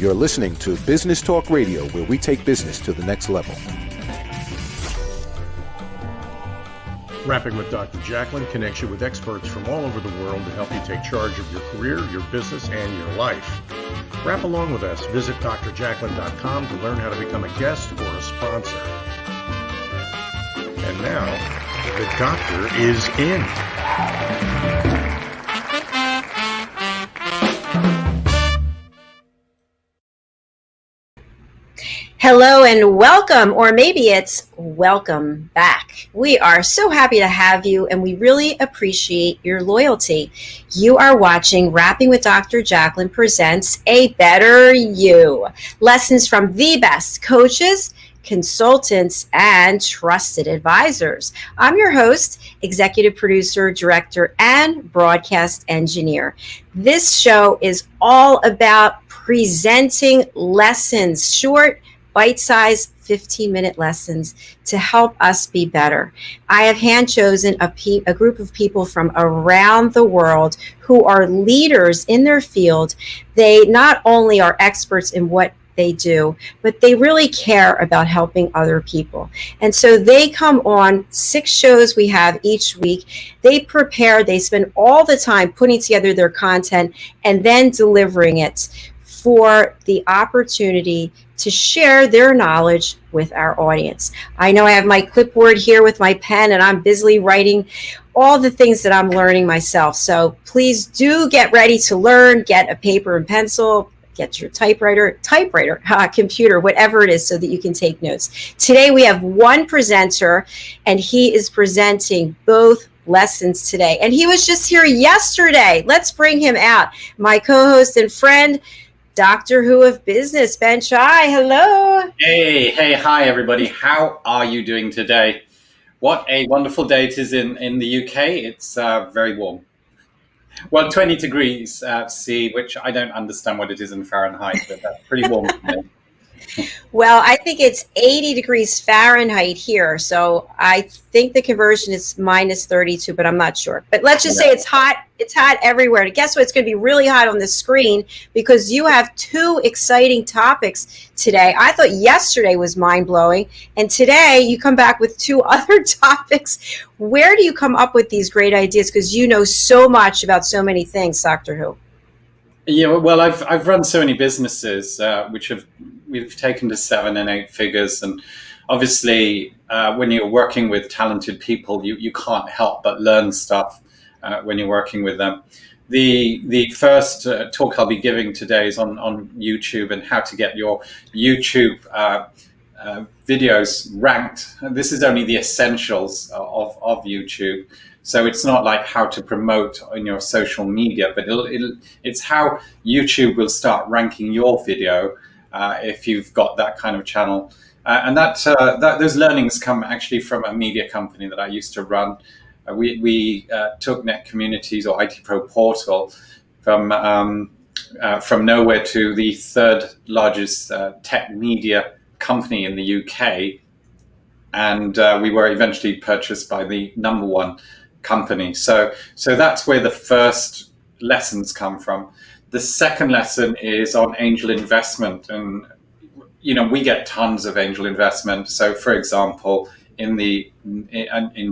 You're listening to Business Talk Radio, where we take business to the next level. Rapping with Dr. Jacqueline connects you with experts from all over the world to help you take charge of your career, your business, and your life. Rap along with us. Visit drjacqueline.com to learn how to become a guest or a sponsor. And now, the doctor is in. Hello and welcome, or maybe it's welcome back. We are so happy to have you, and we really appreciate your loyalty. You are watching Rapping with Dr. Jacqueline presents A Better You. Lessons from the best coaches, consultants, and trusted advisors. I'm your host, executive producer, director, and broadcast engineer. This show is all about presenting lessons, short, bite-sized 15-minute lessons to help us be better. I have hand-chosen a group of people from around the world who are leaders in their field. They not only are experts in what they do, but they really care about helping other people. And so they come on 6 shows we have each week. They prepare, they spend all the time putting together their content and then delivering it for the opportunity to share their knowledge with our audience. I know I have my clipboard here with my pen, and I'm busily writing all the things that I'm learning myself. So please do get ready to learn, get a paper and pencil, get your typewriter, computer, whatever it is, so that you can take notes. Today we have one presenter, and he is presenting both lessons today. And he was just here yesterday. Let's bring him out. My co-host and friend, Doctor Who of Business, Ben Chai. Hello. Hey, hi everybody. How are you doing today? What a wonderful day it is in the UK. It's very warm. Well, 20 degrees C, which I don't understand what it is in Fahrenheit, but that's pretty warm for me. Well, I think it's 80 degrees Fahrenheit here. So I think the conversion is minus 32, but I'm not sure. But let's just say it's hot. It's hot everywhere. And guess what? It's going to be really hot on the screen because you have 2 exciting topics today. I thought yesterday was mind-blowing. And today you come back with 2 other topics. Where do you come up with these great ideas? Because you know so much about so many things, Doctor Who. Yeah, well, I've run so many businesses we've taken to 7 and 8 figures, and obviously when you're working with talented people, you can't help but learn stuff when you're working with them. The first talk I'll be giving today is on YouTube and how to get your YouTube videos ranked. This is only the essentials of YouTube. So it's not like how to promote on your social media, but it's how YouTube will start ranking your video if you've got that kind of channel. And those learnings come actually from a media company that I used to run. We took Net Communities or ITProPortal from nowhere to the 3rd largest tech media company in the UK. And we were eventually purchased by the number 1 company. So that's where the first lessons come from. The second lesson is on angel investment. And, we get tons of angel investment. So for example, in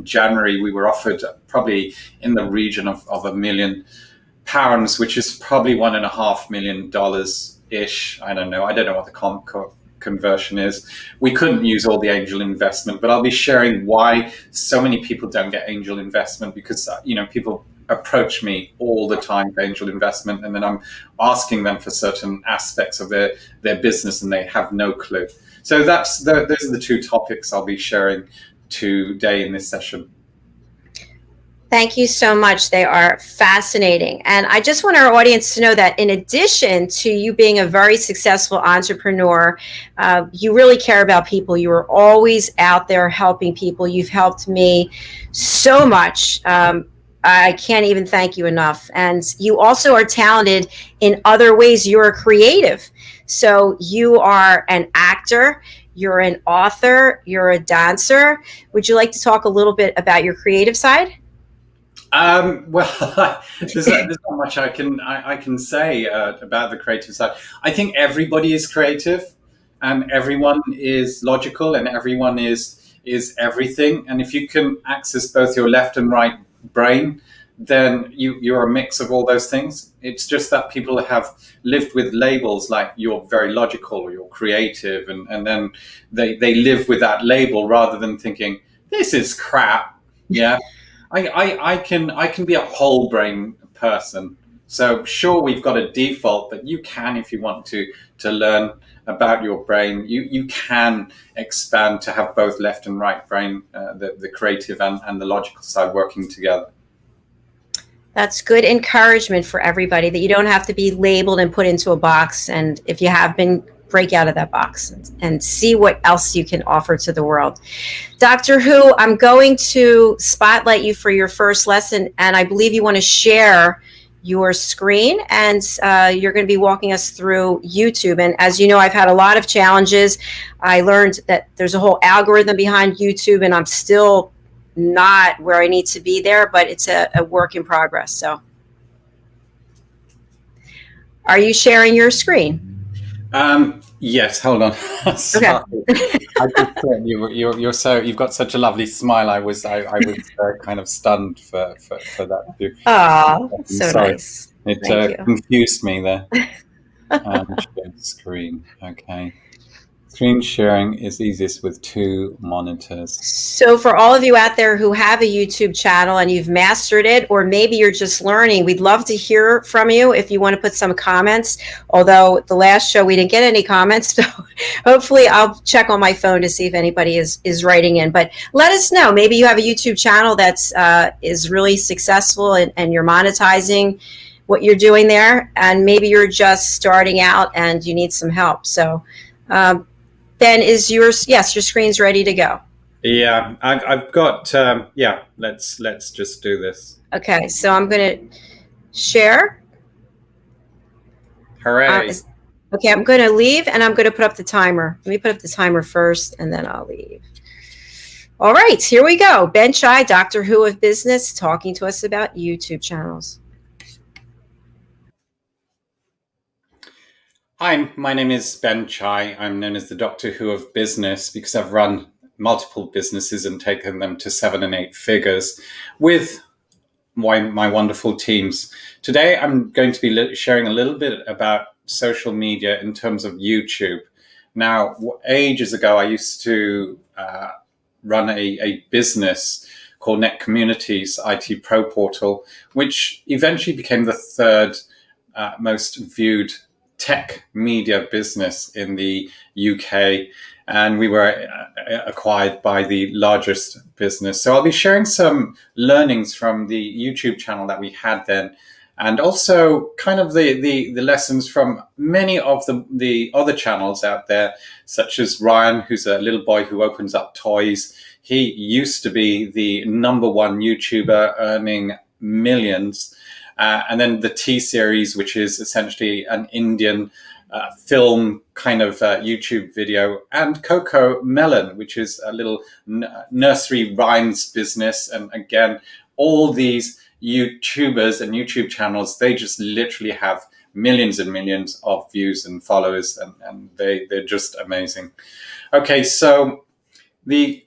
January, we were offered probably in the region of £1 million, which is probably $1.5 million ish. I don't know what the conversion is. We couldn't use all the angel investment, but I'll be sharing why so many people don't get angel investment, because people approach me all the time for angel investment, and then I'm asking them for certain aspects of their business and they have no clue. So those are the 2 topics I'll be sharing today in this session. Thank you so much. They are fascinating. And I just want our audience to know that in addition to you being a very successful entrepreneur, you really care about people. You are always out there helping people. You've helped me so much. I can't even thank you enough. And you also are talented in other ways. You're a creative. So you are an actor, you're an author, you're a dancer. Would you like to talk a little bit about your creative side? Well, there's not much I can say about the creative side. I think everybody is creative, and everyone is logical, and everyone is everything. And if you can access both your left and right brain, then you're a mix of all those things. It's just that people have lived with labels like you're very logical or you're creative, and then they live with that label rather than thinking this is crap. Yeah. I can be a whole brain person. So sure, we've got a default, but you can, if you want to learn about your brain, you can expand to have both left and right brain, the creative and the logical side working together. That's good encouragement for everybody, that you don't have to be labeled and put into a box. And if you have been, break out of that box and see what else you can offer to the world. Dr. Hu, I'm going to spotlight you for your first lesson, and I believe you want to share your screen, and you're going to be walking us through YouTube. And as you know, I've had a lot of challenges. I learned that there's a whole algorithm behind YouTube, and I'm still not where I need to be there, but it's a work in progress. So are you sharing your screen? Yes, hold on. Okay. I just thought you're so, you've got such a lovely smile. I was kind of stunned for that too. Oh, so Sorry. nice. It confused me there. Share screen. Okay. Screen sharing is easiest with two monitors. So for all of you out there who have a YouTube channel and you've mastered it, or maybe you're just learning, we'd love to hear from you if you want to put some comments. Although the last show we didn't get any comments, so hopefully I'll check on my phone to see if anybody is writing in. But let us know. Maybe you have a YouTube channel that's is really successful and you're monetizing what you're doing there, and maybe you're just starting out and you need some help. So Ben, is your screen's ready to go? Yeah, I've got, let's just do this. Okay, so I'm going to share. Hooray. Okay, I'm going to leave, and I'm going to put up the timer. Let me put up the timer first, and then I'll leave. All right, here we go. Ben Chai, Dr. Who of Business, talking to us about YouTube channels. Hi, my name is Ben Chai. I'm known as the Doctor Who of Business because I've run multiple businesses and taken them to 7 and 8 figures with my wonderful teams. Today, I'm going to be sharing a little bit about social media in terms of YouTube. Now, ages ago, I used to run a business called Net Communities ITProPortal, which eventually became the third most viewed tech media business in the UK, and we were acquired by the largest business. So I'll be sharing some learnings from the YouTube channel that we had then, and also kind of the lessons from many of the other channels out there, such as Ryan, who's a little boy who opens up toys. He used to be the #1 YouTuber, earning millions. And then the T-Series, which is essentially an Indian film kind of YouTube video, and Coco Melon, which is a little nursery rhymes business. And again, all these YouTubers and YouTube channels, they just literally have millions and millions of views and followers, and they're just amazing. Okay, so the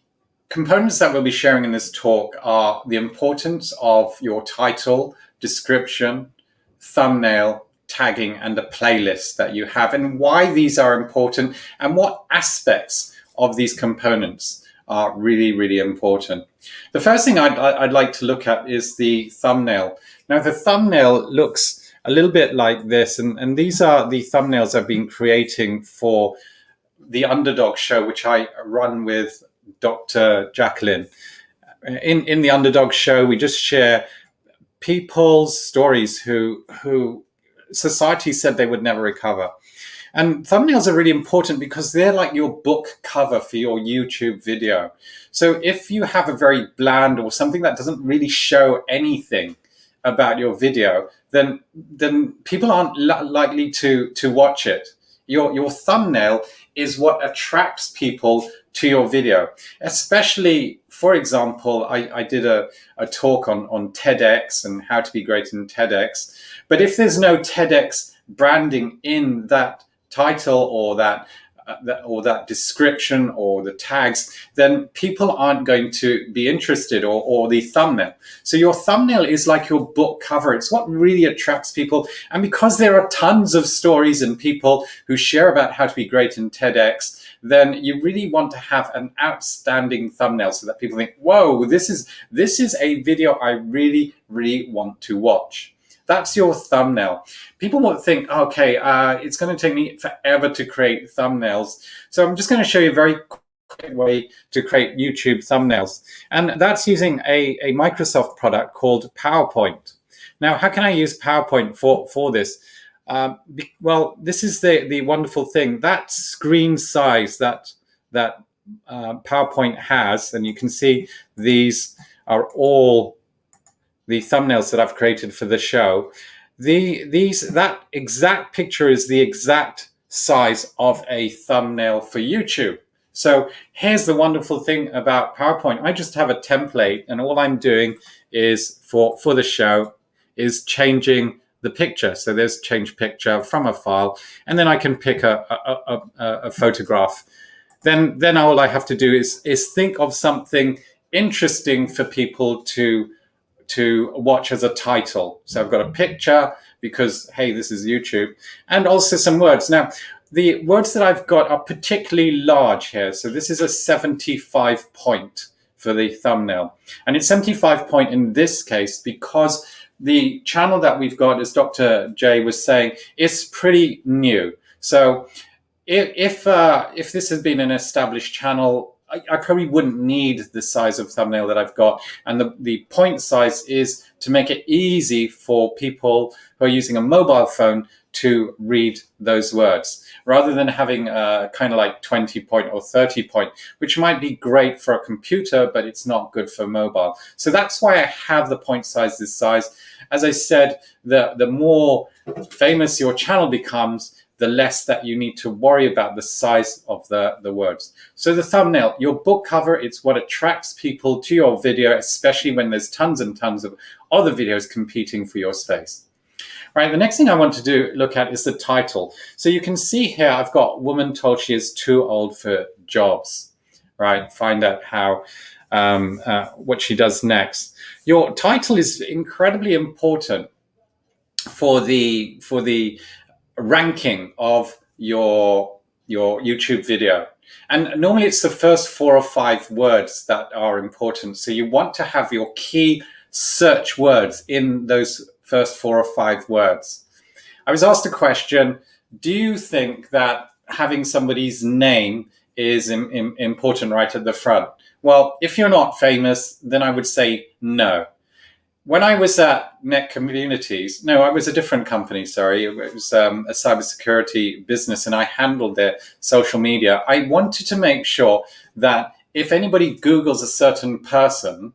components that we'll be sharing in this talk are the importance of your title, description, thumbnail, tagging, and a playlist that you have, and why these are important and what aspects of these components are really, really important. The first thing I'd like to look at is the thumbnail. Now, the thumbnail looks a little bit like this, and these are the thumbnails I've been creating for the Underdog show, which I run with Dr. Jacqueline. In the Underdog show, we just share people's stories who society said they would never recover. And thumbnails are really important because they're like your book cover for your YouTube video. So if you have a very bland or something that doesn't really show anything about your video, then people aren't likely to watch it. your thumbnail is what attracts people to your video. Especially, for example, I did a talk on TEDx and how to be great in TEDx. But if there's no TEDx branding in that title or that description or the tags, then people aren't going to be interested, or the thumbnail. So your thumbnail is like your book cover. It's what really attracts people. And because there are tons of stories and people who share about how to be great in TEDx, then you really want to have an outstanding thumbnail so that people think, whoa, this is a video I really, really want to watch. That's your thumbnail. People won't think, okay, it's going to take me forever to create thumbnails. So I'm just going to show you a very quick way to create YouTube thumbnails. And that's using a Microsoft product called PowerPoint. Now, how can I use PowerPoint for this? Well, this is the wonderful thing. That screen size that PowerPoint has, and you can see these are all the thumbnails that I've created for the show. That exact picture is the exact size of a thumbnail for YouTube. So here's the wonderful thing about PowerPoint. I just have a template, and all I'm doing is for the show is changing the picture. So there's change picture from a file, and then I can pick a photograph. Then all I have to do is think of something interesting for people to watch as a title. So I've got a picture because, hey, this is YouTube, and also some words. Now, the words that I've got are particularly large here. So this is a 75 point for the thumbnail. And it's 75 point in this case because the channel that we've got, as Dr. J was saying, is pretty new. So if this has been an established channel, I probably wouldn't need the size of thumbnail that I've got. And the point size is to make it easy for people who are using a mobile phone to read those words, rather than having kind of like 20 point or 30 point, which might be great for a computer, but it's not good for mobile. So that's why I have the point size this size. As I said, the more famous your channel becomes, the less that you need to worry about the size of the words. So the thumbnail, your book cover, it's what attracts people to your video, especially when there's tons and tons of other videos competing for your space. Right, the next thing I want to look at is the title. So you can see here, I've got woman told she is too old for jobs. Right, find out how what she does next. Your title is incredibly important for the ranking of your YouTube video. And normally it's the first 4 or 5 words that are important. So you want to have your key search words in those first 4 or 5 words. I was asked a question, do you think that having somebody's name is important right at the front? Well, if you're not famous, then I would say no. When I was at Net Communities, no, I was a different company, sorry. It was a cybersecurity business, and I handled their social media. I wanted to make sure that if anybody Googles a certain person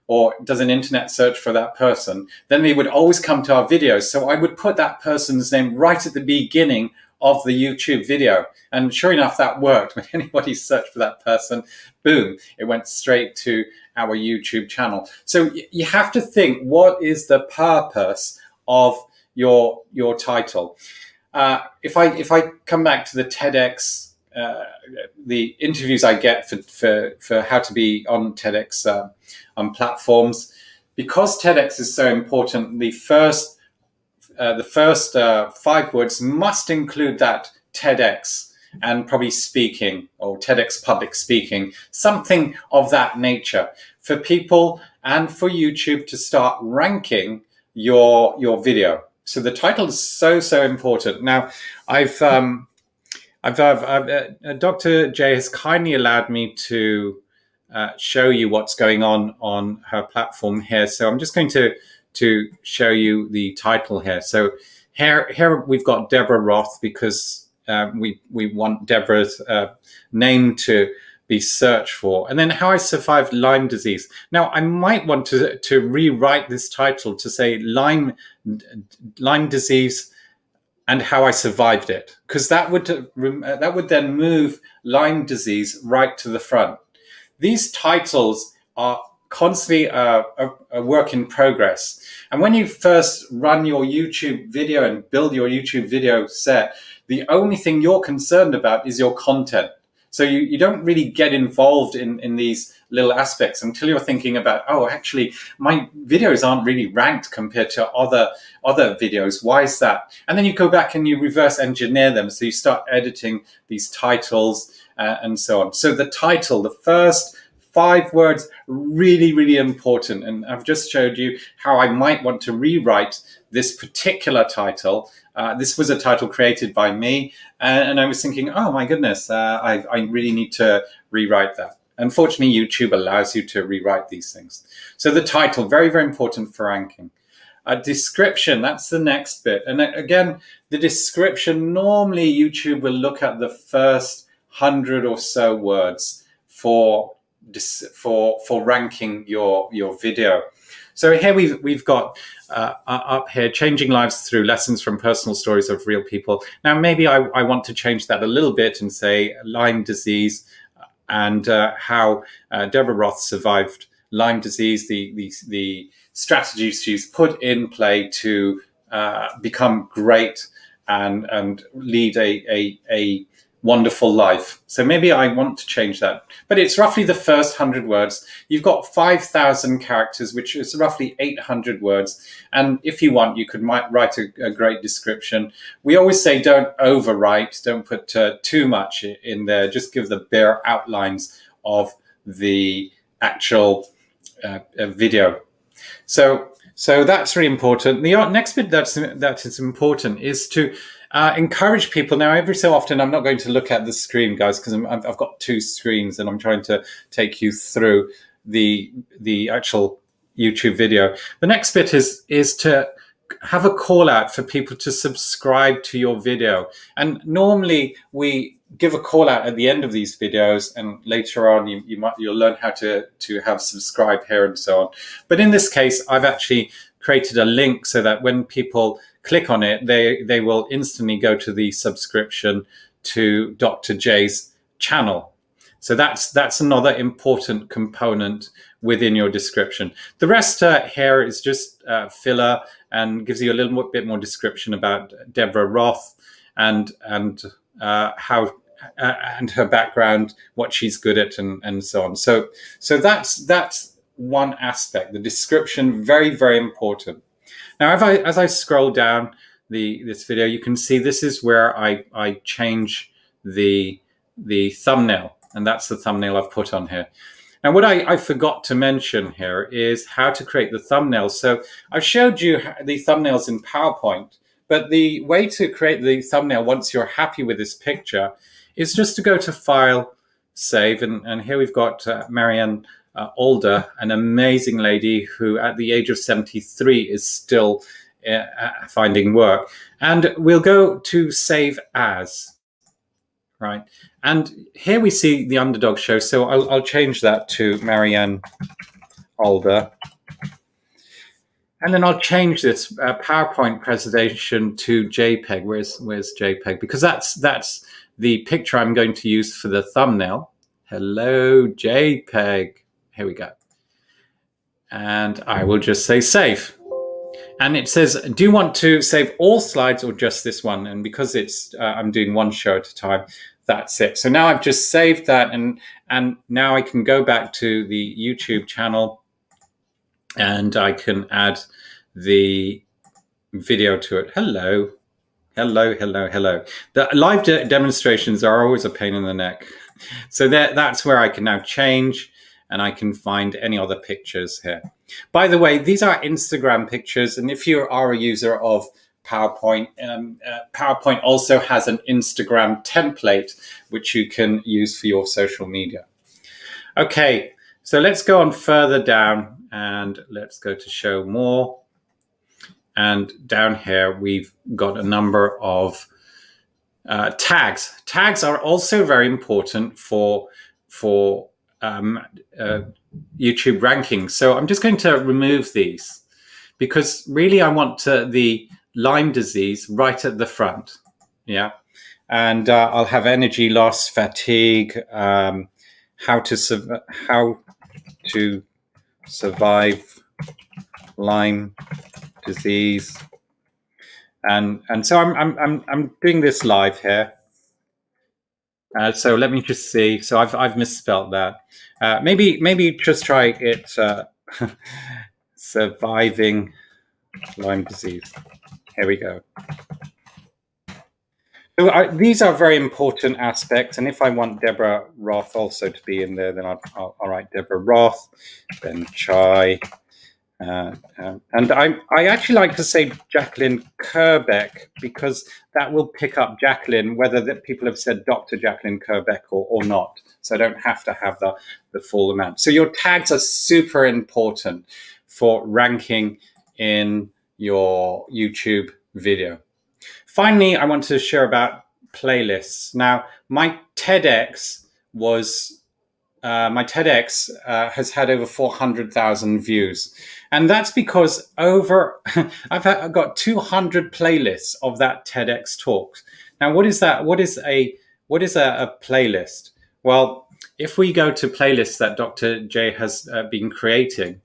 or does an internet search for that person, then they would always come to our videos. So I would put that person's name right at the beginning of the YouTube video. And sure enough, that worked. When anybody searched for that person, boom, it went straight to our YouTube channel. So you have to think, what is the purpose of your title? If I come back to the TEDx, the interviews I get for how to be on TEDx on platforms, because TEDx is so important, the first 5 words must include that TEDx and probably speaking, or TEDx public speaking, something of that nature, for people and for YouTube to start ranking your video. So the title is so important. Now, Dr. J has kindly allowed me to show you what's going on her platform here. So I'm just going to show you the title here. So here we've got Deborah Roth, because we want Deborah's name to be searched for. And then how I survived Lyme disease. Now, I might want to rewrite this title to say Lyme disease and how I survived it, because that would then move Lyme disease right to the front. These titles are constantly a work in progress. And when you first run your YouTube video and build your YouTube video set, the only thing you're concerned about is your content. So you don't really get involved in these little aspects until you're thinking about, oh, actually, my videos aren't really ranked compared to other videos. Why is that? And then you go back and you reverse engineer them. So you start editing these titles and so on. So the title, the first 5 words, really, really important. And I've just showed you how I might want to rewrite this particular title. This was a title created by me. And I was thinking, oh my goodness, I really need to rewrite that. Unfortunately, YouTube allows you to rewrite these things. So the title, very, very important for ranking. Description, that's the next bit. And again, the description, normally YouTube will look at the first 100 or so words for ranking your video. So here we've got up here, changing lives through lessons from personal stories of real people. Now maybe I want to change that a little bit and say Lyme disease and how Deborah Roth survived Lyme disease, the strategies she's put in play to become great and lead a wonderful life. So maybe I want to change that. But it's roughly the first 100 words. You've got 5,000 characters, which is roughly 800 words. And if you want, you could write a great description. We always say don't overwrite, don't put too much in there. Just give the bare outlines of the actual video. So that's really important. The next bit that is important is to encourage people. Now, every so often, I'm not going to look at the screen, guys, because I've got 2 screens and I'm trying to take you through the actual YouTube video. The next bit is to have a call out for people to subscribe to your video. And normally we give a call out at the end of these videos, and later on you'll learn how to have subscribe here and so on. But in this case, I've actually created a link so that when people click on it, they will instantly go to the subscription to Dr. J's channel. So that's another important component within your description. The rest here is just filler and gives you a little bit more description about Deborah Roth and how and her background, what she's good at, and so on. So that's one aspect. The description, very, very important. Now, as I scroll down this video, you can see this is where I change the thumbnail, and that's the thumbnail I've put on here. Now, what I forgot to mention here is how to create the thumbnails. So I've showed you the thumbnails in PowerPoint, but the way to create the thumbnail once you're happy with this picture is just to go to File, Save, and here we've got Marianne Alder, an amazing lady who at the age of 73 is still finding work. And we'll go to Save As, right? And here we see the Underdog Show. So I'll change that to Marianne Alder. And then I'll change this PowerPoint presentation to JPEG. Where's JPEG? Because that's the picture I'm going to use for the thumbnail. Hello, JPEG. Here we go. And I will just say save. And it says, do you want to save all slides or just this one? And because it's I'm doing one show at a time, that's it. So now I've just saved that, and now I can go back to the YouTube channel and I can add the video to it. Hello. The live demonstrations are always a pain in the neck. So that's where I can now change, and I can find any other pictures here. By the way, these are Instagram pictures, and if you are a user of PowerPoint, PowerPoint also has an Instagram template which you can use for your social media. Okay, so let's go on further down and let's go to show more. And down here, we've got a number of tags. Tags are also very important for YouTube ranking. So I'm just going to remove these because really I want the Lyme disease right at the front. Yeah. And I'll have energy loss, fatigue, how to survive Lyme disease, and so I'm doing this live here. So let me just see. So I've misspelled that. Maybe just try it. Surviving Lyme disease. Here we go. So these are very important aspects, and if I want Deborah Roth also to be in there, then I'll write Deborah Roth, then Chai, and I actually like to say Jacqueline Kerbeck, because that will pick up Jacqueline, whether that people have said Dr. Jacqueline Kerbeck or not. So I don't have to have the full amount. So your tags are super important for ranking in your YouTube video. Finally, I want to share about playlists. Now, my TEDx has had over 400,000 views. And that's because I've got 200 playlists of that TEDx talk. Now, what is that? What is a playlist? Well, if we go to playlists that Dr. J has been creating,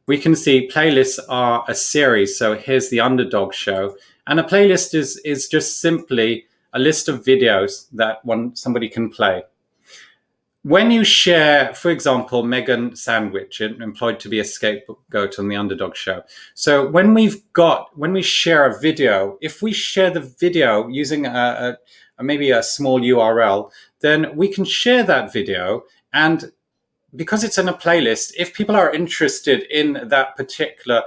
we can see playlists are a series. So here's the Underdog Show. And a playlist is just simply a list of videos that somebody can play. When you share, for example, Megan Sandwich, employed to be a scapegoat on the Underdog Show. So when we share a video, if we share the video using maybe a small URL, then we can share that video. And because it's in a playlist, if people are interested in that particular,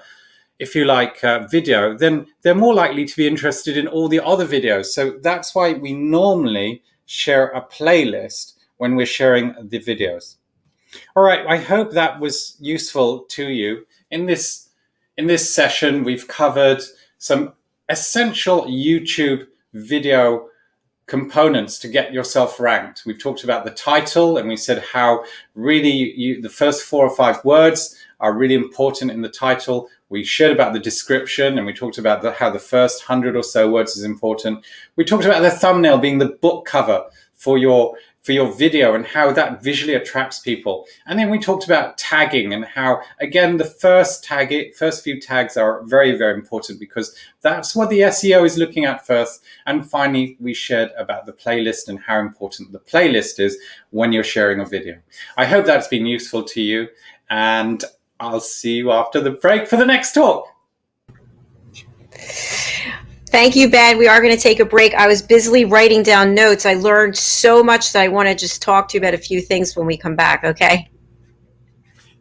if you like, video, then they're more likely to be interested in all the other videos. So that's why we normally share a playlist when we're sharing the videos. All right, I hope that was useful to you. In this session, we've covered some essential YouTube video components to get yourself ranked. We've talked about the title, and we said how really the first 4 or 5 words are really important in the title. We shared about the description, and we talked about how the first 100 or so words is important. We talked about the thumbnail being the book cover for your video and how that visually attracts people. And then we talked about tagging and how, again, the first few tags are very, very important because that's what the SEO is looking at first. And finally, we shared about the playlist and how important the playlist is when you're sharing a video. I hope that's been useful to you, and I'll see you after the break for the next talk. Thank you, Ben. We are going to take a break. I was busily writing down notes. I learned so much that I want to just talk to you about a few things when we come back, okay?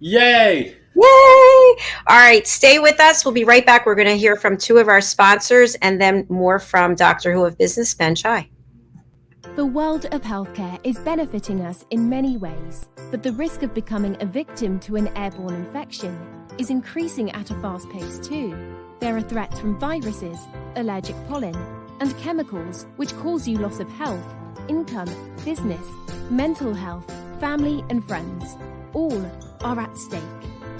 Yay! Yay! All right, stay with us. We'll be right back. We're going to hear from 2 of our sponsors and then more from Dr. Who of Business, Ben Chai. The world of healthcare is benefiting us in many ways, but the risk of becoming a victim to an airborne infection is increasing at a fast pace too. There are threats from viruses, allergic pollen, and chemicals which cause you loss of health, income, business, mental health, family and friends. All are at stake.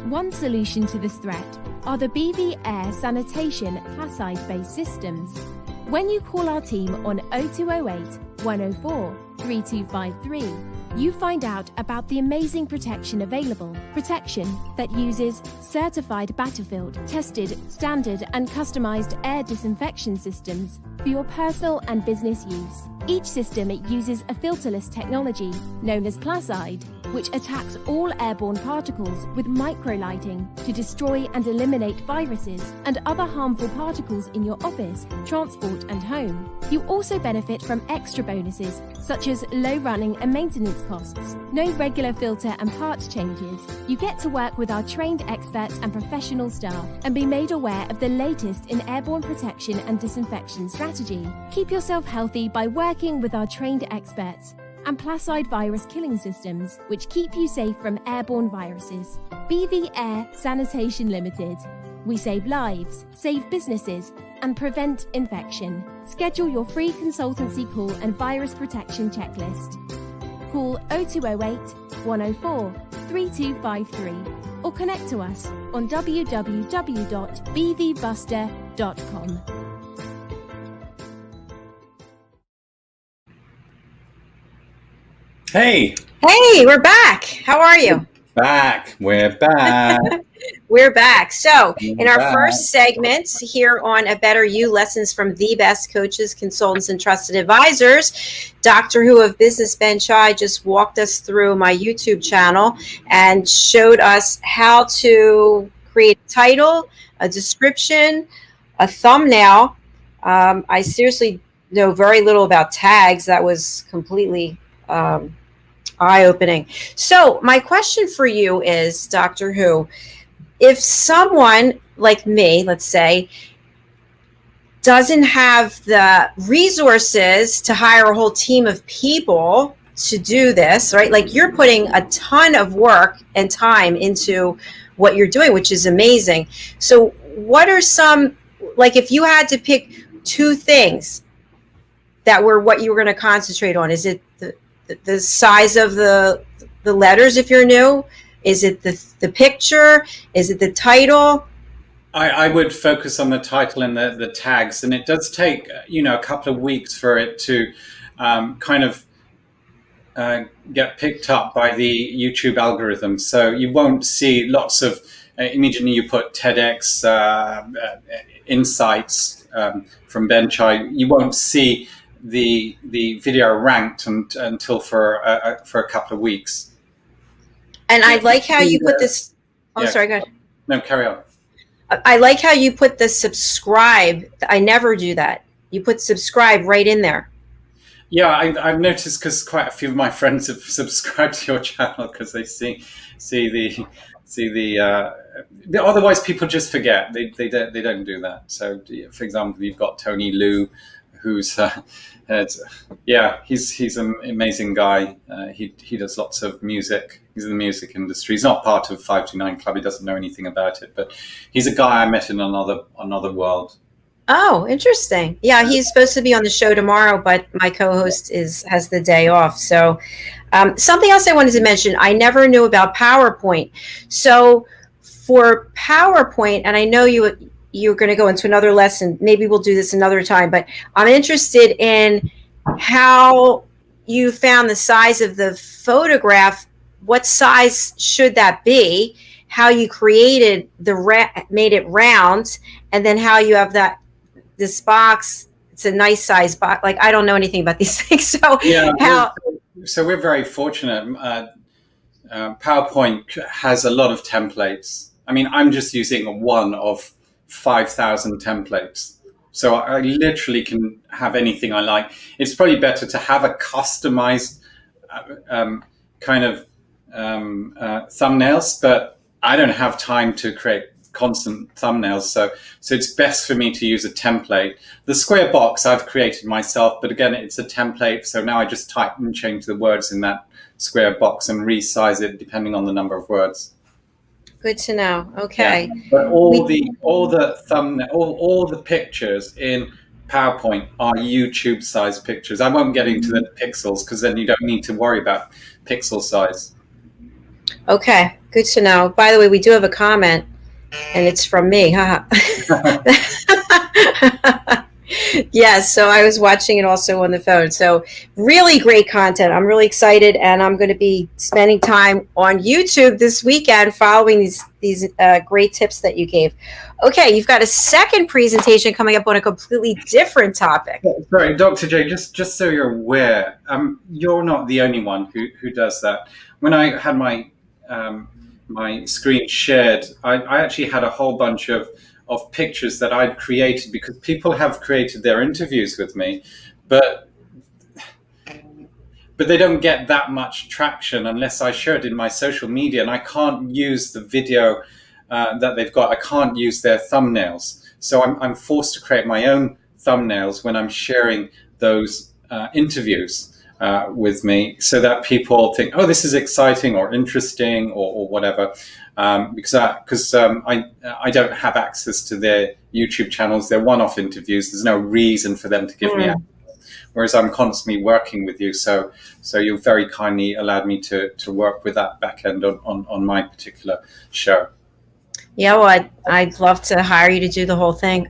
One solution to this threat are the BV Air Sanitation Placide-based systems. When you call our team on 0208 104 3253, you find out about the amazing protection available. Protection that uses certified Battlefield, tested, standard and customized air disinfection systems for your personal and business use. Each system uses a filterless technology known as Placide, which attacks all airborne particles with microlighting to destroy and eliminate viruses and other harmful particles in your office, transport and home. You also benefit from extra bonuses such as low running and maintenance costs, no regular filter and part changes. You get to work with our trained experts and professional staff and be made aware of the latest in airborne protection and disinfection strategy. Keep yourself healthy by working with our trained experts and Placide virus killing systems, which keep you safe from airborne viruses. BV Air Sanitation Limited. We save lives, save businesses, and prevent infection. Schedule your free consultancy call and virus protection checklist. Call 0208 104 3253 or connect to us on www.bvbuster.com. Hey, Hey, we're back. How are you? we're back. We're back. So, in We're our back. first segment here on A Better You, lessons from the best coaches, consultants, and trusted advisors, Dr. Who of Business Ben Chai just walked us through my YouTube channel and showed us how to create a title, a description, a thumbnail. I seriously know very little about tags. That was completely eye-opening. So my question for you is, Dr. Who, if someone like me, let's say, doesn't have the resources to hire a whole team of people to do this, right? Like, you're putting a ton of work and time into what you're doing, which is amazing. So what are some, like, if you had to pick two things that were what you were going to concentrate on, is it the size of the letters if you're new? Is it the picture? Is it the title? I would focus on the title and the tags, and it does take a couple of weeks for it to kind of get picked up by the YouTube algorithm. So you won't see lots of immediately you put TEDx insights from Ben Chai. You won't see the video ranked until for a couple of weeks. And I like how you put this. Oh, yeah. sorry, go ahead. No, carry on. I like how you put the subscribe. I never do that. You put subscribe right in there. Yeah, I've noticed, because quite a few of my friends have subscribed to your channel because they see the. Otherwise, people just forget. They don't do that. So, for example, you've got Tony Liu, who's he's an amazing guy. He does lots of music. He's in the music industry. He's not part of 529 Club. He doesn't know anything about it, but he's a guy I met in another world. Oh, interesting. Yeah, he's supposed to be on the show tomorrow, but my co-host has the day off. So something else I wanted to mention, I never knew about PowerPoint. So for PowerPoint, and I know you're going to go into another lesson, maybe we'll do this another time, but I'm interested in how you found the size of the photograph. What size should that be? How you created made it round, and then how you have this box. It's a nice size box. Like, I don't know anything about these things. So yeah, so we're very fortunate. PowerPoint has a lot of templates. I mean, I'm just using one of 5,000 templates. So I literally can have anything I like. It's probably better to have a customized kind of thumbnails, but I don't have time to create constant thumbnails. So it's best for me to use a template. The square box I've created myself, but again, it's a template. So now I just type and change the words in that square box and resize it depending on the number of words. Good to know. Okay. Yeah. But all the pictures in PowerPoint are YouTube size pictures. I won't get into the pixels, because then you don't need to worry about pixel size. Okay. Good to know. By the way, we do have a comment, and it's from me. Yes, so I was watching it also on the phone. So really great content. I'm really excited, and I'm going to be spending time on YouTube this weekend following these great tips that you gave. Okay, you've got a second presentation coming up on a completely different topic. Sorry, Dr. J, just so you're aware, you're not the only one who does that. When I had my screen shared, I actually had a whole bunch of pictures that I'd created, because people have created their interviews with me, but they don't get that much traction unless I share it in my social media, and I can't use the video that they've got. I can't use their thumbnails. So I'm forced to create my own thumbnails when I'm sharing those interviews with me, so that people think, oh, this is exciting or interesting or whatever. Because I don't have access to their YouTube channels. They're one-off interviews. There's no reason for them to give me access. Whereas I'm constantly working with you. So you very kindly allowed me to work with that back end on my particular show. Yeah, well, I'd love to hire you to do the whole thing.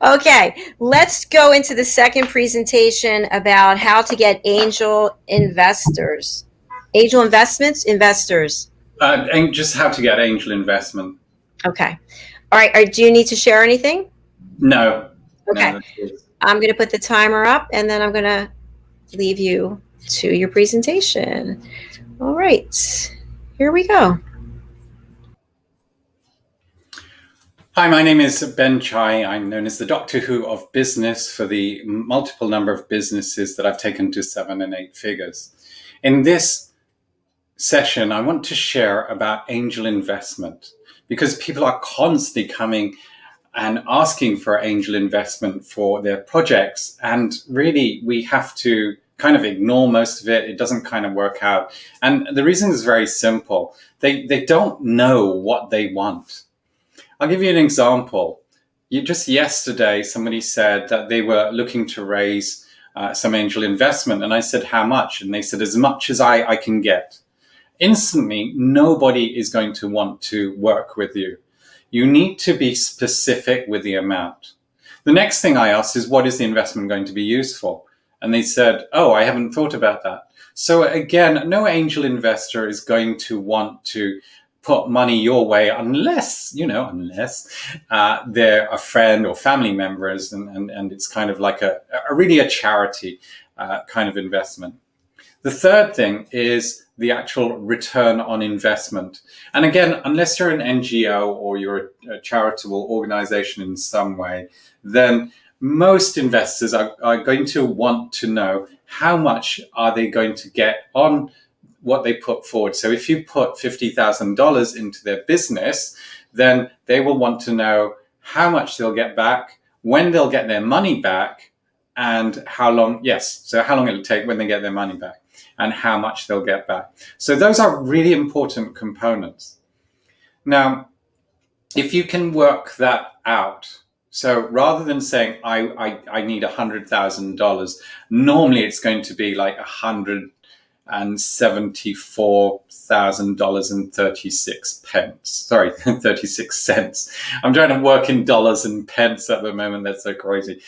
Okay, let's go into the second presentation about how to get angel investors. Angel investors. And just how to get angel investment. Okay. All right. Do you need to share anything? No. Okay. No, I'm going to put the timer up and then I'm going to leave you to your presentation. All right. Here we go. Hi, my name is Ben Chai. I'm known as the Doctor Who of business for the multiple number of businesses that I've taken to 7 and 8 figures. In this session, I want to share about angel investment because people are constantly coming and asking for angel investment for their projects. And really, we have to kind of ignore most of it. It doesn't kind of work out. And the reason is very simple. They don't know what they want. I'll give you an example. Just yesterday, somebody said that they were looking to raise some angel investment. And I said, how much? And they said, as much as I can get. Instantly, nobody is going to want to work with you. You need to be specific with the amount. The next thing I asked is, what is the investment going to be used for? And they said, oh, I haven't thought about that. So again, no angel investor is going to want to put money your way unless they're a friend or family members, and it's kind of like a really a charity kind of investment. The third thing is the actual return on investment. And again, unless you're an NGO or you're a charitable organization in some way, then most investors are going to want to know how much are they going to get on what they put forward. So if you put $50,000 into their business, then they will want to know how much they'll get back, when they'll get their money back, and how long it'll take when they get their money back, and how much they'll get back. So those are really important components. Now, if you can work that out, so rather than saying I need $100,000, normally it's going to be like $174,000.36. Sorry, 36 cents. I'm trying to work in dollars and pence at the moment. That's so crazy.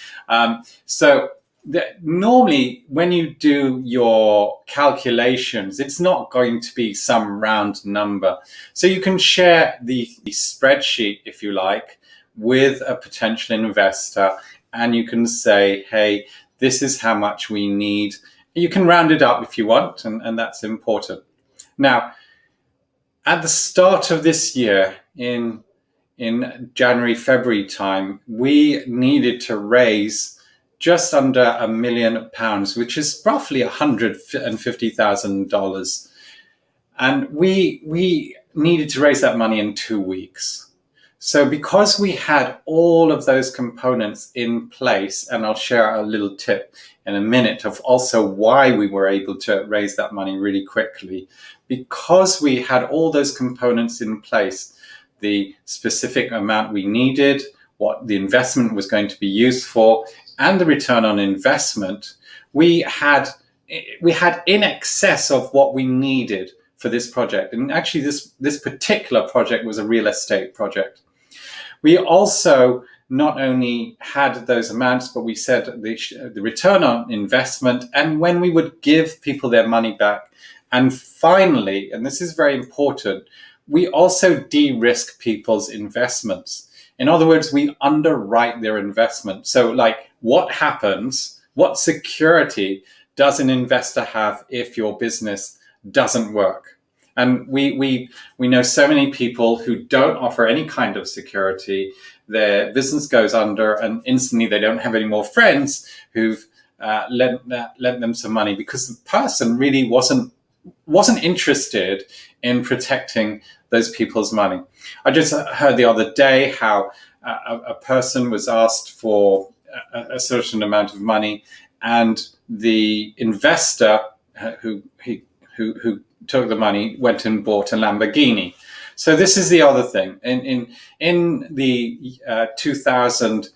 Normally, when you do your calculations, it's not going to be some round number. So you can share the spreadsheet, if you like, with a potential investor, and you can say, hey, this is how much we need. You can round it up if you want, and that's important. Now, at the start of this year, in January, February time, we needed to raise just under £1 million, which is roughly $150,000. And we needed to raise that money in 2 weeks. So because we had all of those components in place, and I'll share a little tip in a minute of also why we were able to raise that money really quickly, because we had all those components in place, the specific amount we needed, what the investment was going to be used for, and the return on investment, we had in excess of what we needed for this project. And actually, this particular project was a real estate project. We also not only had those amounts, but we said the return on investment and when we would give people their money back. And finally, and this is very important, we also de-risk people's investments. In other words, we underwrite their investment. So like, what happens, what security does an investor have if your business doesn't work? And we know so many people who don't offer any kind of security. Their business goes under, and instantly they don't have any more friends who've lent them some money because the person really wasn't interested in protecting those people's money. I just heard the other day how a person was asked for a certain amount of money, and the investor who took the money went and bought a Lamborghini. So this is the other thing. In the 2000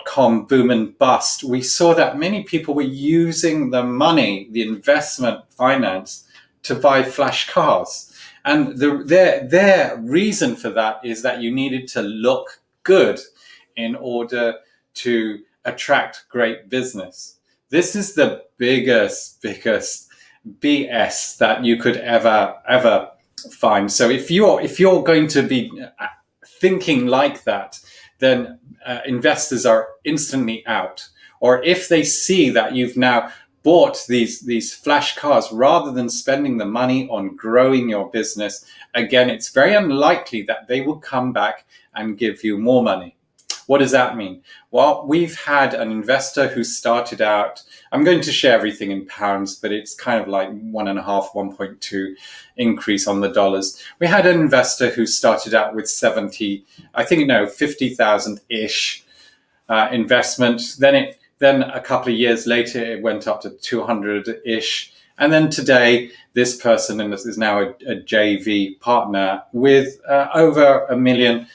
.com boom and bust, we saw that many people were using the money, the investment finance, to buy flash cars. And their reason for that is that you needed to look good in order to attract great business. This is the biggest BS that you could ever find. So if you're going to be thinking like that, then investors are instantly out. Or if they see that you've now bought these flash cars rather than spending the money on growing your business, again, it's very unlikely that they will come back and give you more money. What does that mean? Well, we've had an investor who started out, I'm going to share everything in pounds, but it's kind of like 1.5, 1.2 increase on the dollars. We had an investor who started out with 50,000-ish investment. Then a couple of years later, it went up to 200-ish. And then today, this person is now a JV partner with over $1 million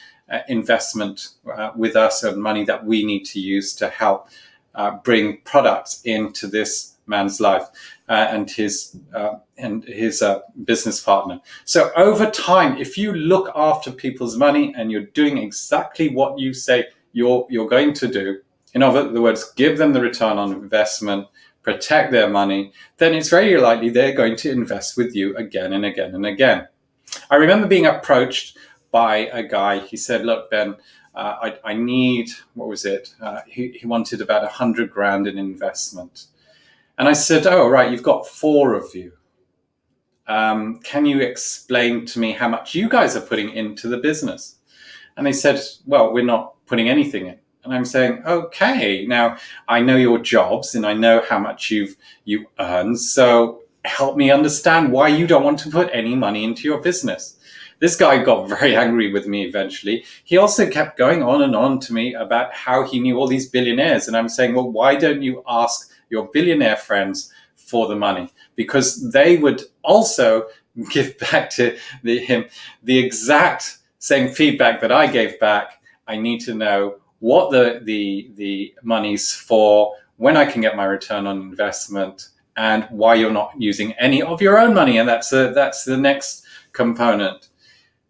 investment with us, and money that we need to use to help bring products into this man's life and his business partner. So over time, if you look after people's money and you're doing exactly what you say you're going to do, in other words, give them the return on investment, protect their money, then it's very likely they're going to invest with you again and again and again. I remember being approached by a guy. He said, look, Ben, I need, what was it? He wanted about 100 grand in investment. And I said, oh, right, you've got 4 of you. Can you explain to me how much you guys are putting into the business? And they said, well, we're not putting anything in. And I'm saying, okay, now I know your jobs and I know how much you earn. So help me understand why you don't want to put any money into your business. This guy got very angry with me eventually. He also kept going on and on to me about how he knew all these billionaires. And I'm saying, well, why don't you ask your billionaire friends for the money? Because they would also give back to him the exact same feedback that I gave back. I need to know what the money's for, when I can get my return on investment, and why you're not using any of your own money. And that's the next component.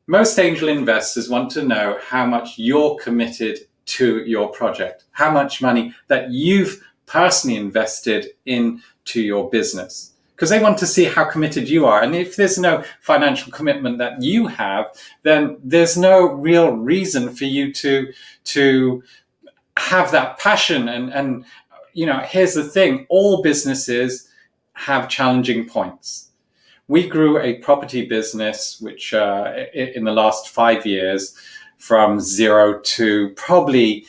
Most angel investors want to know how much you're committed to your project, how much money that you've personally invested into your business, because they want to see how committed you are. And if there's no financial commitment that you have, then there's no real reason for you to have that passion. And you know, here's the thing, all businesses have challenging points. We grew a property business, which in the last 5 years, from 0 to probably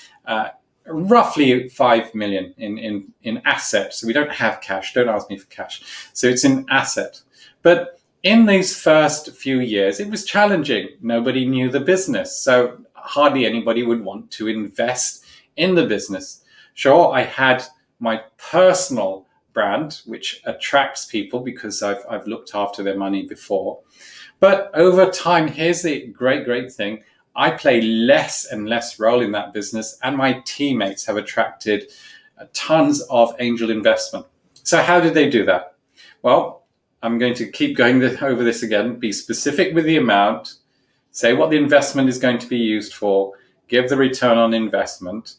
roughly 5 million in assets. So we don't have cash. Don't ask me for cash. So it's in asset. But in these first few years, it was challenging. Nobody knew the business. So hardly anybody would want to invest in the business. Sure, I had my personal brand, which attracts people because I've looked after their money before. But over time, here's the great thing. I play less and less role in that business, and my teammates have attracted tons of angel investment. So how did they do that? Well, I'm going to keep going over this again. Be specific with the amount, say what the investment is going to be used for, give the return on investment,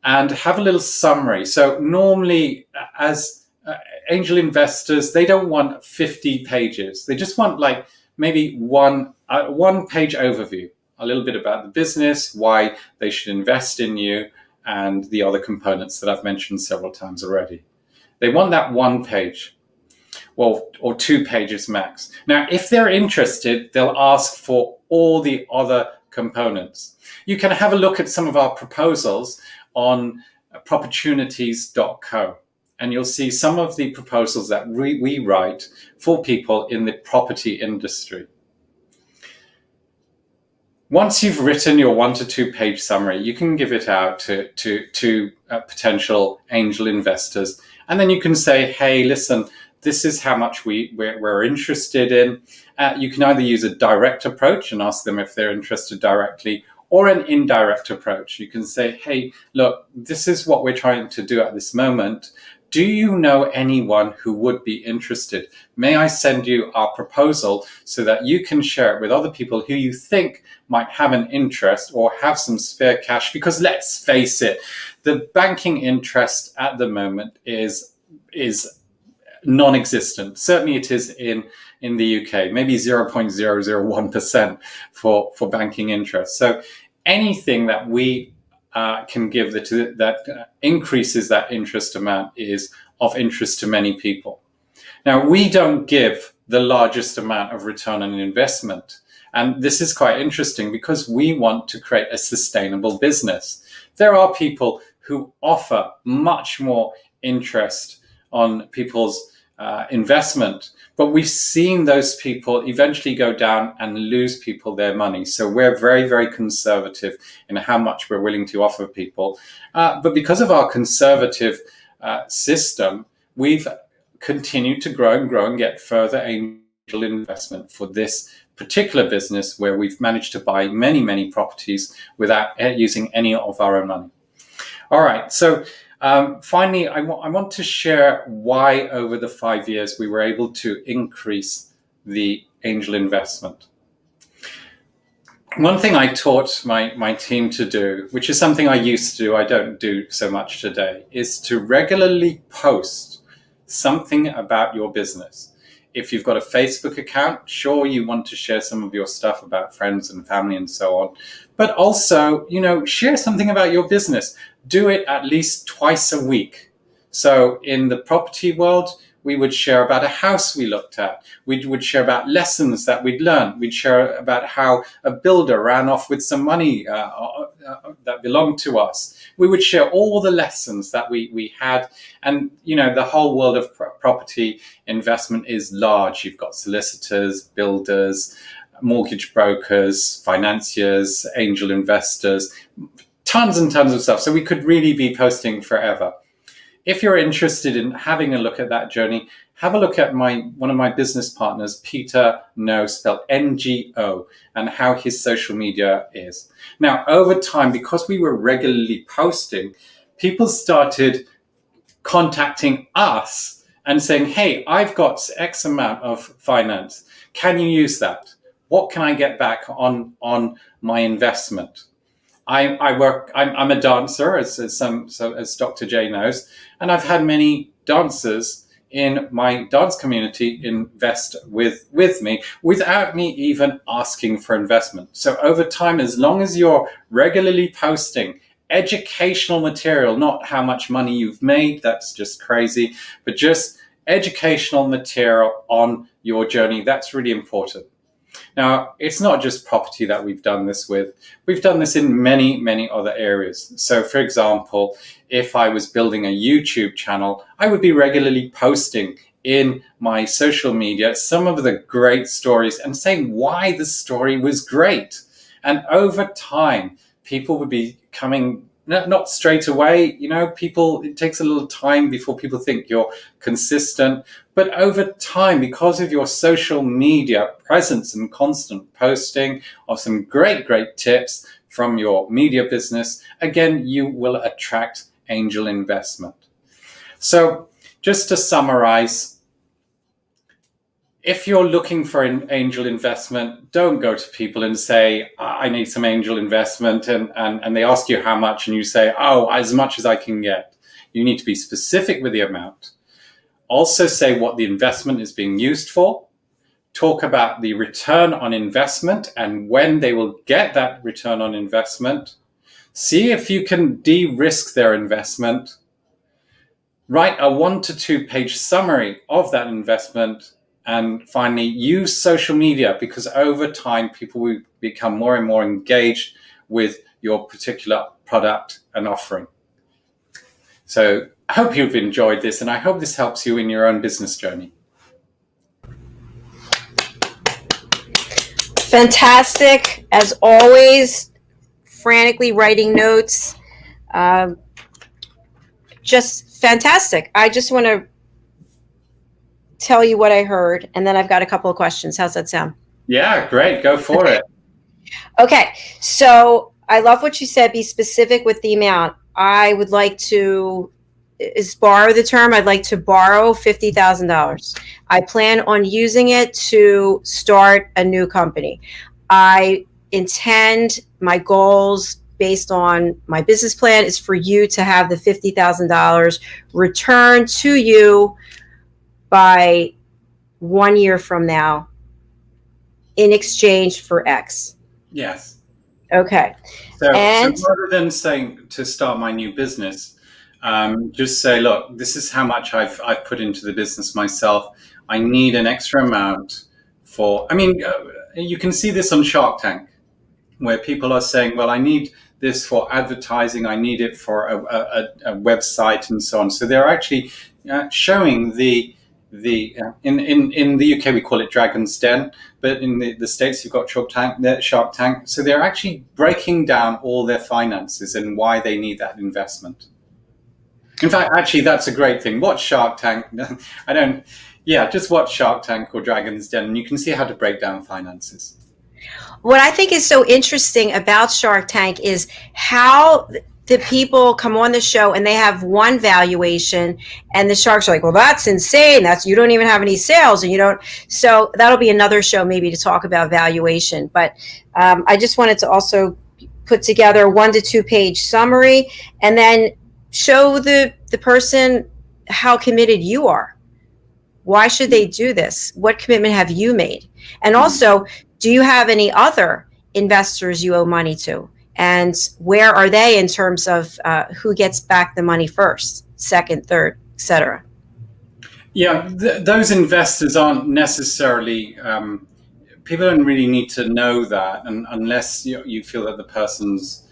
and have a little summary. So normally, as angel investors, they don't want 50 pages. They just want like maybe one page overview, a little bit about the business, why they should invest in you, and the other components that I've mentioned several times already. They want that 1 page, well, or 2 pages max. Now, if they're interested, they'll ask for all the other components. You can have a look at some of our proposals on proportunities.co, and you'll see some of the proposals that we write for people in the property industry. Once you've written your 1 to 2 page summary, you can give it out to potential angel investors. And then you can say, hey, listen, this is how much we're interested in. You can either use a direct approach and ask them if they're interested directly, or an indirect approach. You can say, hey, look, this is what we're trying to do at this moment, Do you know anyone who would be interested? May I send you our proposal so that you can share it with other people who you think might have an interest or have some spare cash? Because let's face it, the banking interest at the moment is non-existent. Certainly it is in the UK, maybe 0.001% for banking interest. So anything that we can give that increases that interest amount is of interest to many people. Now, we don't give the largest amount of return on investment. And this is quite interesting because we want to create a sustainable business. There are people who offer much more interest on people's investment, but we've seen those people eventually go down and lose people their money. So we're very, very conservative in how much we're willing to offer people. But because of our conservative system, we've continued to grow and get further angel investment for this particular business, where we've managed to buy many, many properties without using any of our own money. All right, so finally, I want to share why over the 5 years we were able to increase the angel investment. One thing I taught my team to do, which is something I used to do, I don't do so much today, is to regularly post something about your business. If you've got a Facebook account, sure, you want to share some of your stuff about friends and family and so on, but also, share something about your business. Do it at least twice a week. So in the property world, we would share about a house we looked at. We would share about lessons that we'd learned. We'd share about how a builder ran off with some money that belonged to us. We would share all the lessons that we had. And, the whole world of property investment is large. You've got solicitors, builders, mortgage brokers, financiers, angel investors, tons and tons of stuff. So we could really be posting forever. If you're interested in having a look at that journey, have a look at one of my business partners, Peter No, spelled NGO, and how his social media is. Now, over time, because we were regularly posting, people started contacting us and saying, hey, I've got X amount of finance. Can you use that? What can I get back on my investment? I'm a dancer, as Dr. J knows, and I've had many dancers in my dance community invest with me without me even asking for investment. So over time, as long as you're regularly posting educational material, not how much money you've made, that's just crazy, but just educational material on your journey, that's really important. Now, it's not just property that we've done this with. We've done this in many, many other areas. So, for example, if I was building a YouTube channel, I would be regularly posting in my social media some of the great stories and saying why the story was great. And over time, people would be coming, not straight away, it takes a little time before people think you're consistent. But over time, because of your social media presence and constant posting of some great, great tips from your media business, again, you will attract angel investment. So just to summarize, if you're looking for an angel investment, don't go to people and say, I need some angel investment, and they ask you how much, and you say, as much as I can get. You need to be specific with the amount. Also say what the investment is being used for. Talk about the return on investment and when they will get that return on investment. See if you can de-risk their investment. Write a 1 to 2 page summary of that investment. And finally, use social media, because over time, people will become more and more engaged with your particular product and offering. So I hope you've enjoyed this, and I hope this helps you in your own business journey. Fantastic, as always, frantically writing notes. Just fantastic. I just want to tell you what I heard, and then I've got a couple of questions. How's that sound? Yeah, great. Go for it. Okay, so I love what you said. Be specific with the amount. I would like to is borrow the term. I'd like to borrow $50,000. I plan on using it to start a new company. I intend my goals based on my business plan is for you to have the $50,000 returned to you by 1 year from now in exchange for X. Yes. Okay. So And rather than saying to start my new business, just say, look, this is how much I've put into the business myself. I need an extra amount for, you can see this on Shark Tank, where people are saying, well, I need this for advertising, I need it for a website and so on. So they're actually showing in the UK we call it Dragon's Den, but in the States you've got Shark Tank. So they're actually breaking down all their finances and why they need that investment. In fact, actually, that's a great thing. Watch Shark Tank. Just watch Shark Tank or Dragon's Den, and you can see how to break down finances. what I think is so interesting about Shark Tank is how the people come on the show and they have one valuation, and the sharks are like, well, that's insane. You don't even have any sales, and you don't. So that'll be another show maybe to talk about valuation. But I just wanted to also put together a 1 to 2 page summary, and then show the person how committed you are. Why should they do this? What commitment have you made? And also, do you have any other investors you owe money to? And where are they in terms of who gets back the money first, second, third, etc.? Yeah, those investors aren't necessarily, people don't really need to know that, and unless you feel that the person's,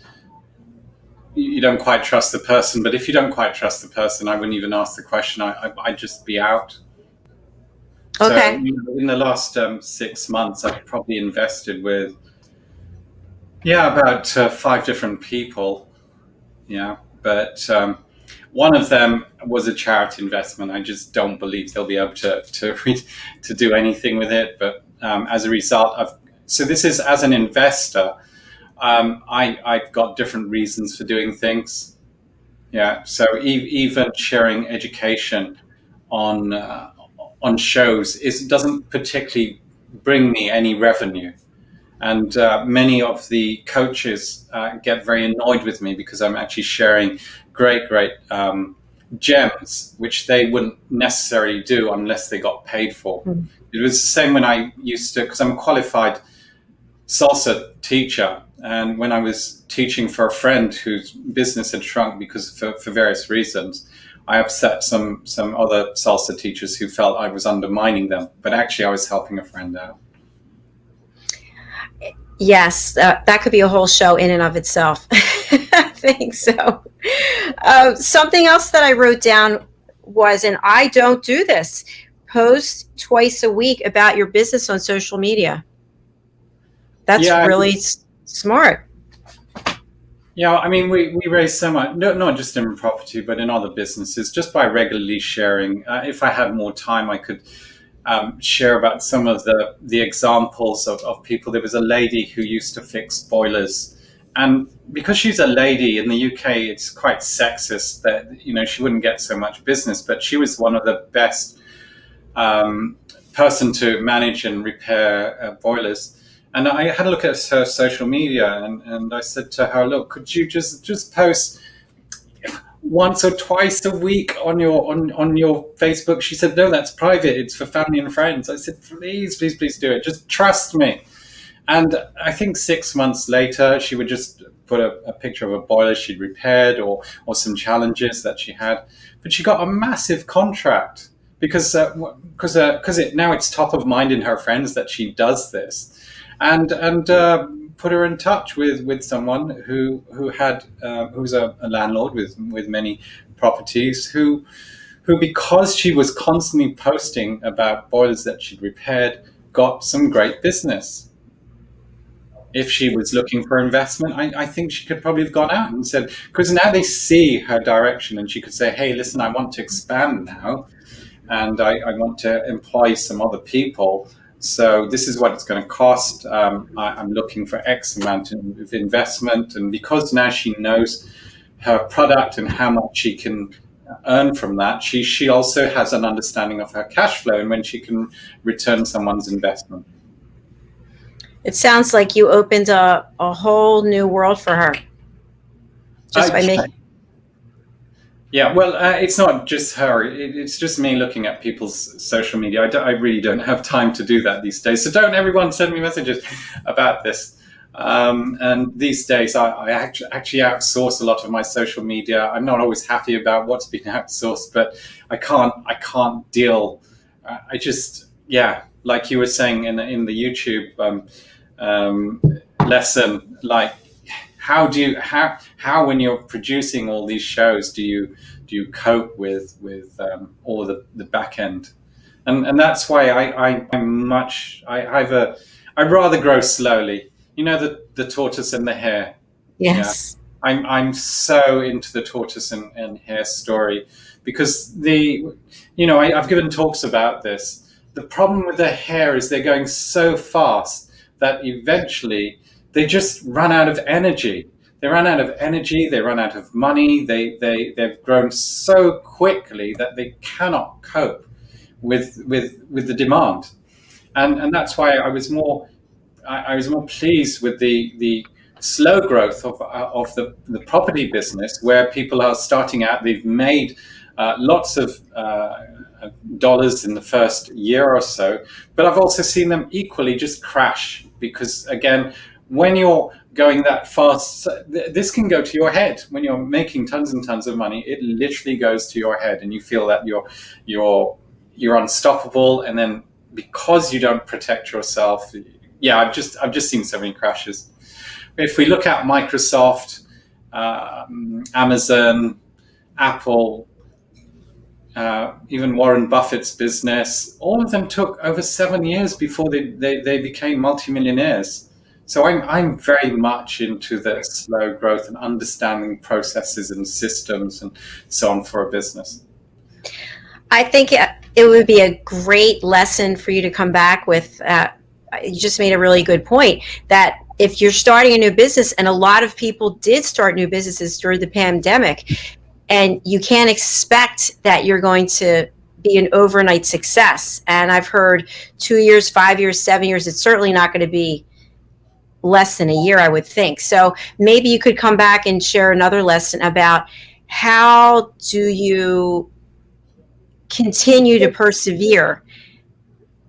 you don't quite trust the person. But if you don't quite trust the person, I wouldn't even ask the question. I'd just be out. Okay. So in the last 6 months, I've probably invested with, about 5 different people. Yeah, but one of them was a charity investment. I just don't believe they'll be able to do anything with it. But as a result, so this is as an investor. I've got different reasons for doing things. Yeah, so even sharing education on shows doesn't particularly bring me any revenue, and many of the coaches get very annoyed with me because I'm actually sharing great gems which they wouldn't necessarily do unless they got paid for. It was the same when I used to, because I'm a qualified salsa teacher. And when I was teaching for a friend whose business had shrunk because for various reasons, I upset some other salsa teachers who felt I was undermining them. But actually, I was helping a friend out. Yes, that could be a whole show in and of itself. I think so. Something else that I wrote down was, and I don't do this, post twice a week about your business on social media. That's really smart. Yeah, I mean, we raise so much, not just in property, but in other businesses, just by regularly sharing. If I had more time, I could share about some of the examples of people. There was a lady who used to fix boilers. And because she's a lady in the UK, it's quite sexist that, she wouldn't get so much business, but she was one of the best person to manage and repair boilers. And I had a look at her social media, and I said to her, look, could you just post once or twice a week on your Facebook? She said, no, that's private. It's for family and friends. I said, please do it. Just trust me. And I think 6 months later, she would just put a picture of a boiler she'd repaired or some challenges that she had. But she got a massive contract because now it's top of mind in her friends that she does this. And put her in touch with someone who's a landlord with many properties who because she was constantly posting about boilers that she'd repaired, got some great business. If she was looking for investment, I think she could probably have gone out and said, because now they see her direction, and she could say, hey, listen, I want to expand now, and I want to employ some other people. So this is what it's going to cost. I'm looking for X amount of investment. And because now she knows her product and how much she can earn from that, she also has an understanding of her cash flow and when she can return someone's investment. It sounds like you opened a whole new world for her just by making. Yeah, well, it's not just her. It's just me looking at people's social media. I really don't have time to do that these days. So don't everyone send me messages about this. And these days, I actually outsource a lot of my social media. I'm not always happy about what's being outsourced, but I can't deal. I just, yeah, like you were saying in the YouTube lesson, like how when you're producing all these shows do you cope with all the back end, and that's why I'd rather grow slowly. You know, the tortoise and the hare. Yes. Yeah. I'm so into the tortoise and hare story because I've given talks about this. The problem with the hare is they're going so fast that eventually they just run out of energy. They run out of energy. They run out of money. They've grown so quickly that they cannot cope with the demand, and that's why I was more pleased with the slow growth of the property business, where people are starting out. They've made lots of dollars in the first year or so, but I've also seen them equally just crash because, again, when you're going that fast, this can go to your head. When you're making tons and tons of money, it literally goes to your head, and you feel that you're unstoppable. And then because you don't protect yourself, yeah, I've just seen so many crashes. If we look at Microsoft, Amazon, Apple, even Warren Buffett's business, all of them took over 7 years before they became multimillionaires. So I'm very much into the slow growth and understanding processes and systems and so on for a business. I think it would be a great lesson for you to come back with. You just made a really good point that if you're starting a new business, and a lot of people did start new businesses during the pandemic, and you can't expect that you're going to be an overnight success. And I've heard 2 years, 5 years, 7 years. It's certainly not going to be less than a year, I would think. So maybe you could come back and share another lesson about how do you continue to persevere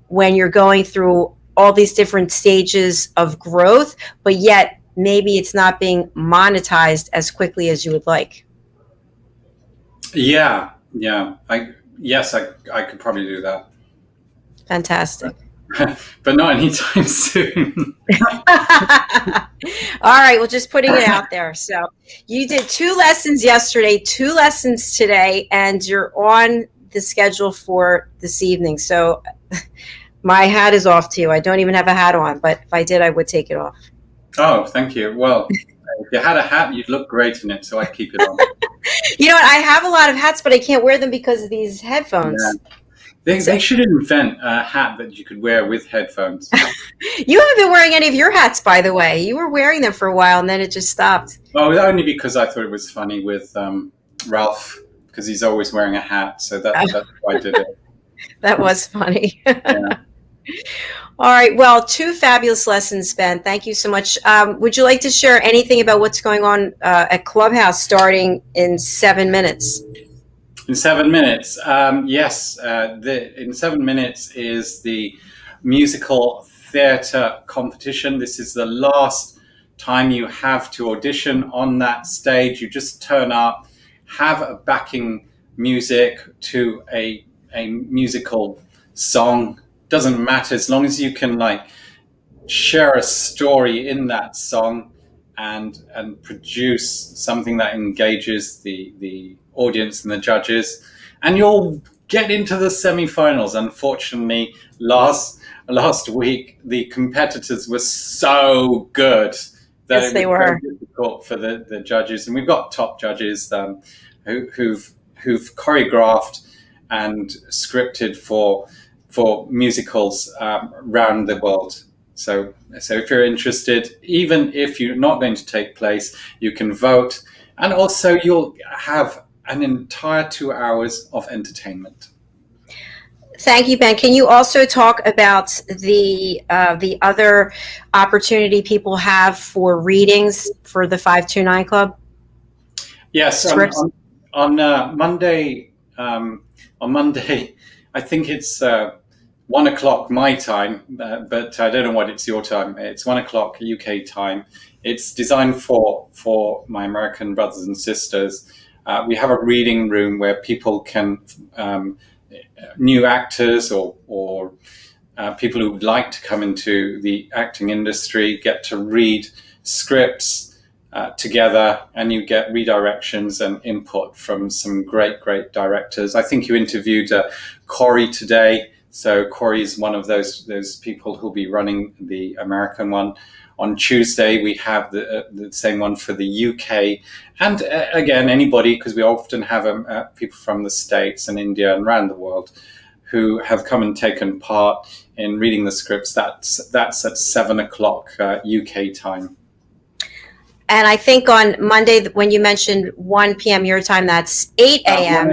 when you're going through all these different stages of growth, but yet maybe it's not being monetized as quickly as you would like. Yeah. I could probably do that. Fantastic. But not anytime soon. All right, well, just putting it out there. So you did 2 lessons yesterday, 2 lessons today, and you're on the schedule for this evening. So my hat is off to you. I don't even have a hat on, but if I did, I would take it off. Oh, thank you. Well, if you had a hat, you'd look great in it, so I'd keep it on. You know what? I have a lot of hats, but I can't wear them because of these headphones. Yeah. They should invent a hat that you could wear with headphones. You haven't been wearing any of your hats, by the way. You were wearing them for a while, and then it just stopped. Well, only because I thought it was funny with Ralph, because he's always wearing a hat, so that's why I did it. That was funny. Yeah. All right. Well, 2 fabulous lessons, Ben. Thank you so much. Would you like to share anything about what's going on at Clubhouse starting in 7 minutes? In 7 minutes, yes. In 7 minutes is the musical theatre competition. This is the last time you have to audition on that stage. You just turn up, have a backing music to a musical song. Doesn't matter, as long as you can share a story in that song and produce something that engages the audience and the judges, and you'll get into the semi-finals. Unfortunately, last week the competitors were so good that yes, it they was were very difficult for the judges, and we've got top judges who've choreographed and scripted for musicals around the world. So if you're interested, even if you're not going to take place, you can vote, and also you'll have an entire 2 hours of entertainment. Thank you, Ben. Can you also talk about the other opportunity people have for readings for the 529 Club? Yes, on Monday. On Monday, I think it's 1 o'clock my time, but I don't know what it's your time. It's 1 o'clock UK time. It's designed for my American brothers and sisters. We have a reading room where people can, new actors or people who would like to come into the acting industry, get to read scripts together, and you get redirections and input from some great directors. I think you interviewed Corey today. So Corey is one of those people who'll be running the American one. On Tuesday, we have the same one for the UK. And again, anybody, because we often have people from the States and India and around the world who have come and taken part in reading the scripts. That's at 7 o'clock UK time. And I think on Monday, when you mentioned 1 p.m. your time, that's 8 a.m.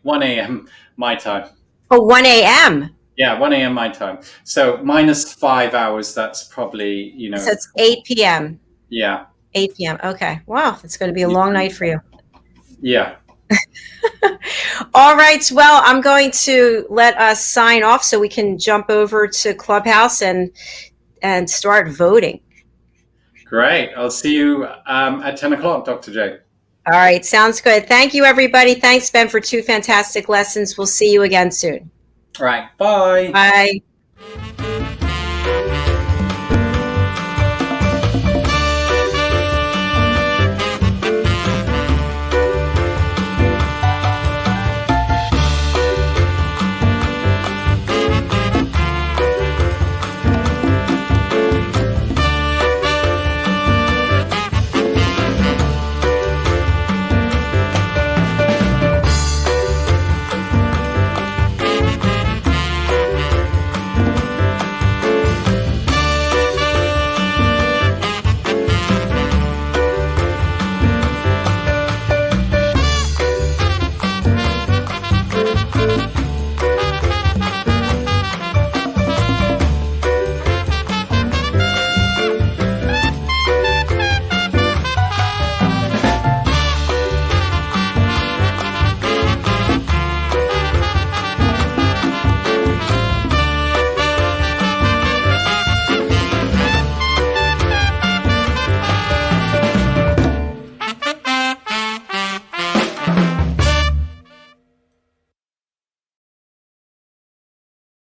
1 a.m. my time. Oh, 1 a.m. Yeah, 1 a.m. my time. So minus 5 hours, that's probably, So it's 8 p.m. Yeah. 8 p.m. Okay. Wow, it's going to be a long night for you. Yeah. All right. Well, I'm going to let us sign off so we can jump over to Clubhouse and start voting. Great. I'll see you at 10 o'clock, Dr. J. All right. Sounds good. Thank you, everybody. Thanks, Ben, for 2 fantastic lessons. We'll see you again soon. All right. Bye. Bye.